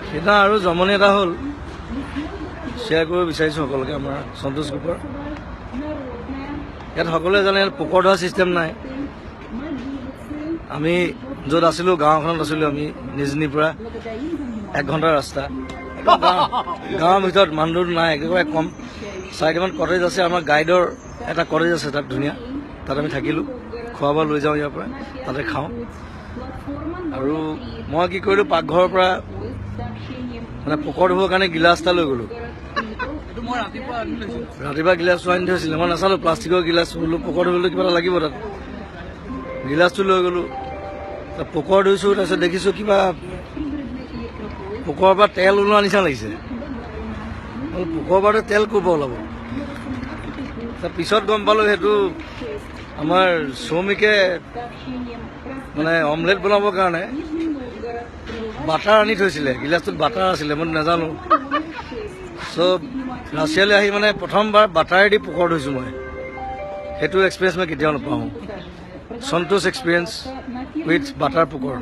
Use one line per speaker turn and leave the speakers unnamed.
সেইদিনা আৰু জমনি এটা হ'ল শ্বেয়াৰ কৰিব বিচাৰিছোঁ সকলোকে আমাৰ সন্তোষ গ্ৰুপৰ ইয়াত সকলোৱে জানে ইয়াত পোকৰ ধৰা ছিষ্টেম নাই আমি য'ত আছিলোঁ গাঁওখনত আছিলোঁ আমি নিজনিৰ পৰা 1 ঘণ্টাৰ ৰাস্তা গাঁৱৰ ভিতৰত মানুহ নাই একেবাৰে কম 4টামান কটেজ আছে আমাৰ গাইডৰ এটা কটেজ আছে তাত ধুনীয়া তাত আমি থাকিলোঁ খোৱা বোৱা লৈ যাওঁ ইয়াৰ পৰা তাতে খাওঁ আৰু মই কি কৰিলোঁ পাকঘৰৰ পৰা মানে পোকৰ ধুবৰ কাৰণে গিলাচ এটা লৈ গ'লোঁ ৰাতিপুৱা গিলাচটো আনি থৈছিলে মই নাচালোঁ প্লাষ্টিকৰ গিলাচ বোলো পোকৰ ধুবলৈ কিবা এটা লাগিব তাত গিলাচটো লৈ গ'লোঁ পোকৰ ধুইছোঁ তাৰপিছত দেখিছোঁ কিবা পোকৰ পৰা তেল ওলোৱা নিচিনা লাগিছে পোকৰ পৰা তেল ক'ৰ পৰা ওলাব পিছত গম পালোঁ সেইটো আমাৰ শ্ৰমিকে মানে অমলেট বনাবৰ কাৰণে বাটাৰ আনি থৈছিলে গিলাচটোত বাটাৰ আছিলে মই নাজানো চ' ৰাছিয়ালৈ আহি মানে প্ৰথমবাৰ বাটাৰেদি পোকৰ ধুইছোঁ মই সেইটো এক্সপিৰিয়েঞ্চ মই কেতিয়াও নাপাওঁ সন্তোষ এক্সপিৰিয়েঞ্চ উইথ বাটাৰ পোকৰ